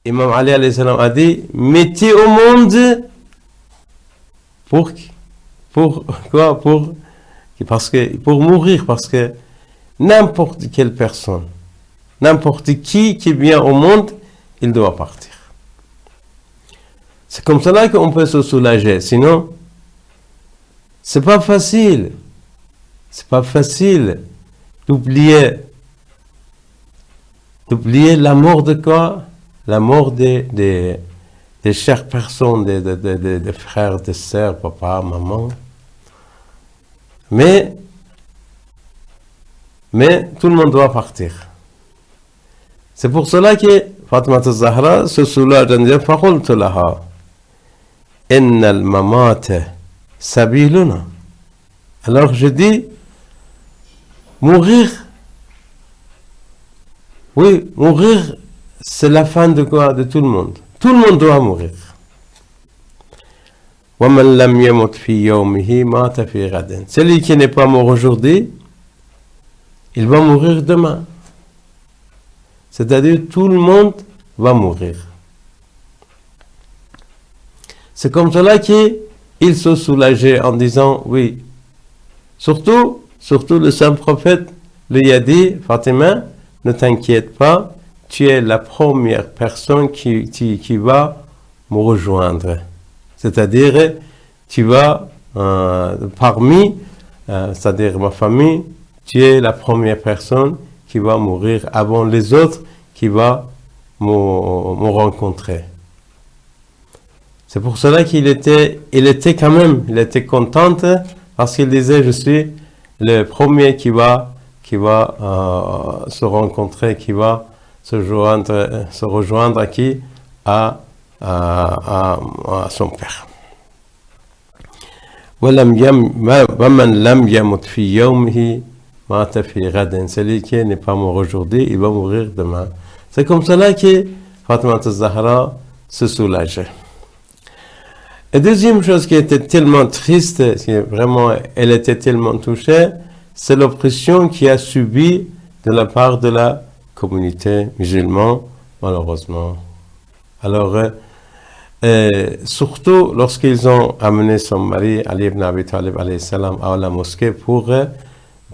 Imam Ali alayhi salam a dit, mettez au monde pour quoi? Pour mourir, parce que n'importe quelle personne, n'importe qui vient au monde, il doit partir. C'est comme cela qu'on peut se soulager. Sinon, c'est pas facile. C'est pas facile d'oublier la mort de quoi? La mort des chères personnes, des frères, des sœurs, papa, maman. Mais tout le monde doit partir. C'est pour cela que Fatima al-Zahra se soulage en disant فَقُلْتُ لَهَا إِنَّ الْمَمَاتَ سَبِيلُنَا. Alors je dis, mourir, oui, mourir, c'est la fin de quoi? De tout le monde. Tout le monde doit mourir. وَمَنْ لَمْ يَمُتْ فِي يَوْمِهِ مَاتَ فِي غَدٍ. Celui qui n'est pas mort aujourd'hui, il va mourir demain. C'est-à-dire, tout le monde va mourir. C'est comme cela qu'il se soulageait en disant, oui, surtout le saint prophète lui a dit, Fatima, ne t'inquiète pas, tu es la première personne qui va me rejoindre. C'est-à-dire, tu vas, parmi, c'est-à-dire ma famille, tu es la première personne qui va mourir avant les autres qui va me rencontrer. C'est pour cela qu'il était content parce qu'il disait, je suis le premier qui va se rencontrer, qui va se rejoindre à qui? À son père. وَمَنْ لَمْ يَمُتْ فِي يَوْمِهِ مَاتَ فِي غَدٍ. Celui qui n'est pas mort aujourd'hui, il va mourir demain. C'est comme cela que Fatima al-Zahra se soulageait. Et deuxième chose qui était tellement triste, vraiment, elle était tellement touchée, c'est l'oppression qu'il a subie de la part de la communauté musulmane, malheureusement. Alors, surtout lorsqu'ils ont amené son mari, Ali ibn Abi Talib alayhi salam, à la mosquée pour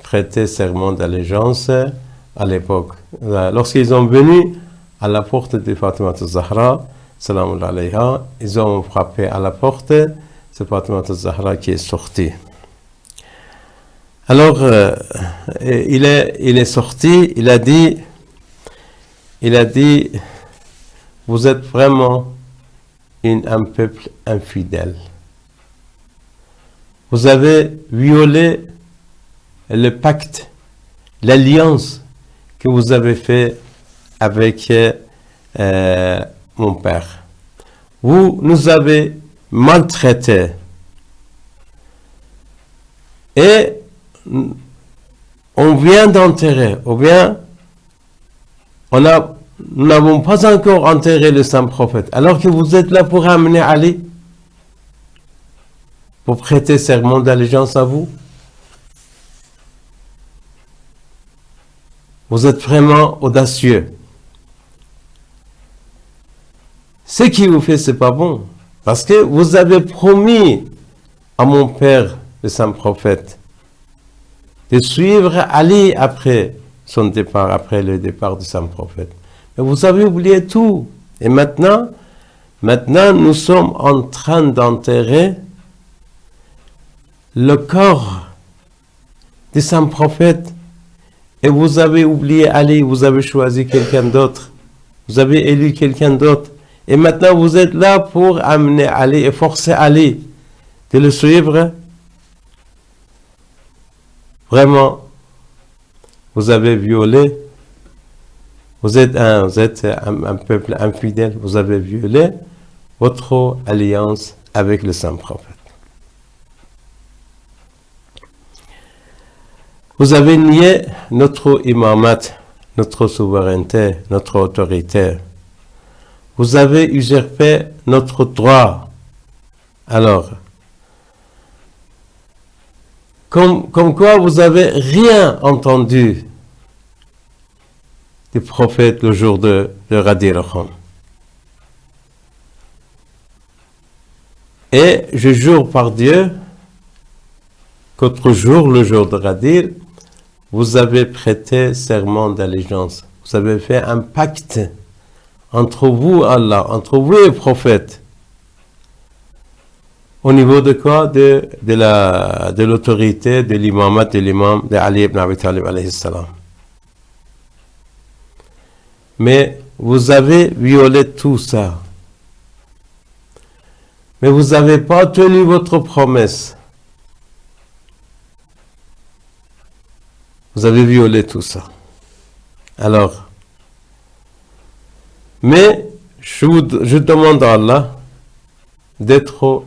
prêter serment d'allégeance à l'époque. Lorsqu'ils ont venu à la porte de Fatima al-Zahra, salam alayha, ils ont frappé à la porte, c'est Fatima al-Zahra qui est sortie. Alors, il est sorti, il a dit, vous êtes vraiment un peuple infidèle. Vous avez violé le pacte, l'alliance que vous avez fait avec mon père. Vous nous avez maltraités. Et on vient d'enterrer, ou bien nous n'avons pas encore enterré le saint prophète, alors que vous êtes là pour amener Ali, pour prêter serment d'allégeance à vous. Vous êtes vraiment audacieux. Ce qui vous fait, c'est pas bon, parce que vous avez promis à mon père, le saint prophète, de suivre Ali après son départ, après le départ du saint prophète. Mais vous avez oublié tout. Et maintenant, nous sommes en train d'enterrer le corps du saint prophète. Et vous avez oublié Ali, vous avez choisi quelqu'un d'autre. Vous avez élu quelqu'un d'autre. Et maintenant, vous êtes là pour amener Ali et forcer Ali de le suivre. Vraiment, vous avez violé. Vous êtes un peuple infidèle. Vous avez violé votre alliance avec le saint prophète. Vous avez nié notre imamat, notre souveraineté, notre autorité. Vous avez usurpé notre droit. Alors, comme quoi vous n'avez rien entendu du prophète le jour de Ghadir Khan. Et je jure par Dieu qu'autre jour, le jour de Ghadir, vous avez prêté serment d'allégeance. Vous avez fait un pacte entre vous et Allah, entre vous et le prophète. Au niveau de quoi? De l'autorité, de l'imamat de l'imam de Ali ibn Abi Talib alayhi salam. Mais vous avez violé tout ça. Mais vous n'avez pas tenu votre promesse. Vous avez violé tout ça. Alors, mais je demande à Allah d'être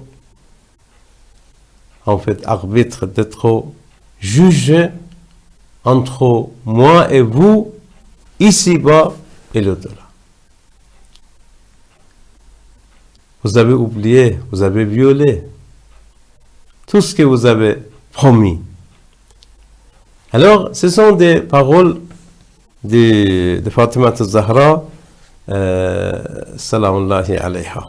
en fait arbitre, d'être juge entre moi et vous, ici-bas et l'au-delà. Vous avez oublié, vous avez violé tout ce que vous avez promis. Alors, ce sont des paroles de Fatima al-Zahra, salamullahi alayha.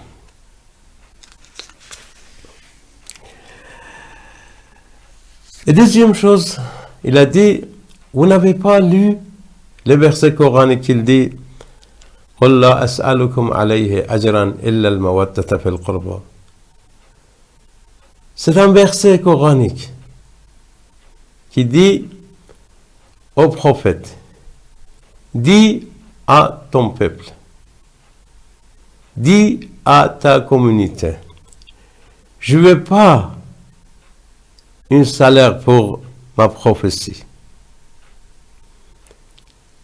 Et deuxième chose, il a dit, vous n'avez pas lu le verset coranique qui dit قل لا أسألكم عليه أجرا إلا المودة في القربى. C'est un verset coranique qui dit au prophète, dis à ton peuple, dis à ta communauté, je ne veux pas un salaire pour ma prophétie,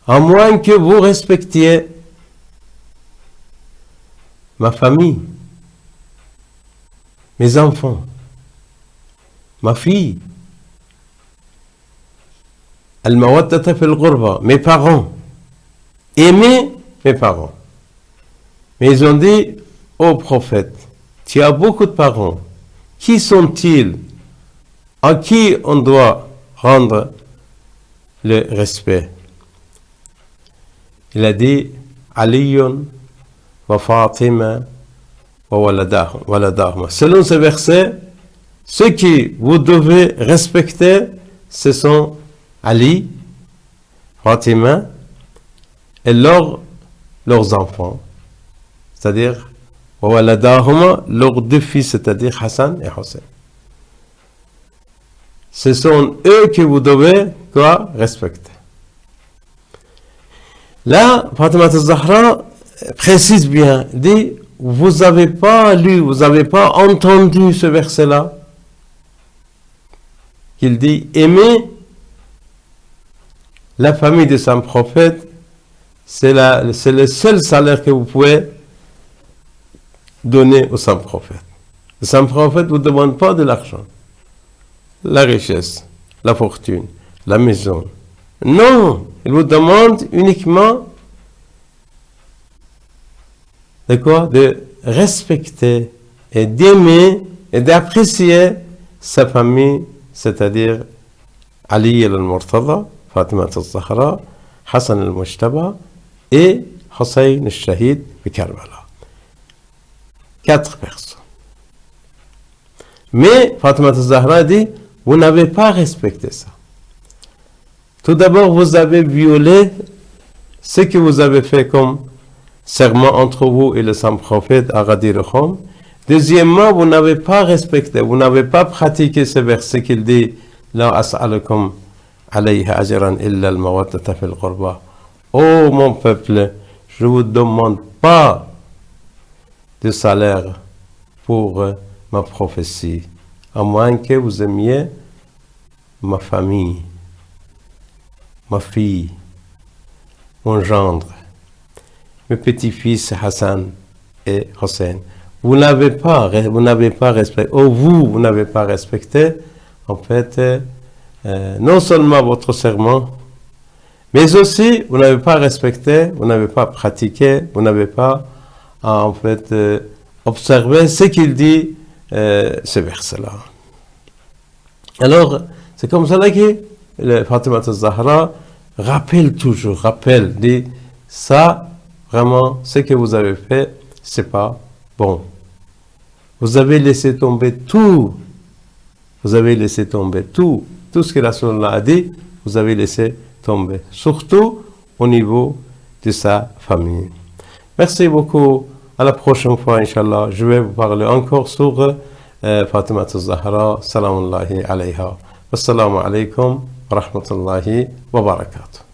à moins que vous respectiez ma famille, mes enfants, ma fille, al-mawaddata fil ghurba, mes parents, aimer mes parents. Mais ils ont dit au prophète, tu as beaucoup de parents, qui sont-ils, à qui on doit rendre le respect? Il a dit, Aliyun wa Fatima wa waladahum. Selon ce verset, ceux qui vous devez respecter, ce sont Ali, Fatima et leurs enfants, c'est-à-dire wa waladahum, leurs deux fils, c'est-à-dire Hassan et Hussein. Ce sont eux que vous devez quoi respecter. Là, Fatima al-Zahra précise bien, dit, vous n'avez pas lu, vous n'avez pas entendu ce verset-là, qu'il dit, aimer la famille de son prophète, c'est le seul salaire que vous pouvez donner au saint prophète. Le saint prophète ne vous demande pas de l'argent, la richesse, la fortune, la maison. Non, il vous demande uniquement de quoi? De respecter et d'aimer et d'apprécier sa famille, c'est-à-dire Ali al-Murtada, Fatima al-Zahra, Hassan al-Mujtaba et Hussein al-Shahid de Karbala. 4 personnes. Mais Fatima al-Zahra dit, vous n'avez pas respecté ça. Tout d'abord, vous avez violé ce que vous avez fait comme serment entre vous et le saint prophète à Ghadir Khum. Deuxièmement, vous n'avez pas respecté, vous n'avez pas pratiqué ce verset qu'il dit La as'alukum alayha ajran illa al-mawaddata fil qurba. Oh mon peuple, je ne vous demande pas de salaire pour ma prophétie, à moins que vous aimiez ma famille, ma fille, mon gendre, mes petits-fils Hassan et Hussein. Vous n'avez pas respecté, vous n'avez pas respecté, en fait, non seulement votre serment, mais aussi, vous n'avez pas respecté, vous n'avez pas pratiqué, vous n'avez pas, en fait, observé ce qu'il dit, ce verset-là. Alors, c'est comme ça que Fatima al-Zahra rappelle toujours, dit, ça, vraiment, ce que vous avez fait, c'est pas bon. Vous avez laissé tomber tout. Vous avez laissé tomber tout. Tout ce que Rasulullah a dit, vous avez laissé tomber. Surtout au niveau de sa famille. Merci beaucoup. À la prochaine fois, Inch'Allah. Je vais vous parler encore sur Fatima al-Zahra. Salamullahi alayha. Wassalamu alaikum wa rahmatullahi wa barakatuh.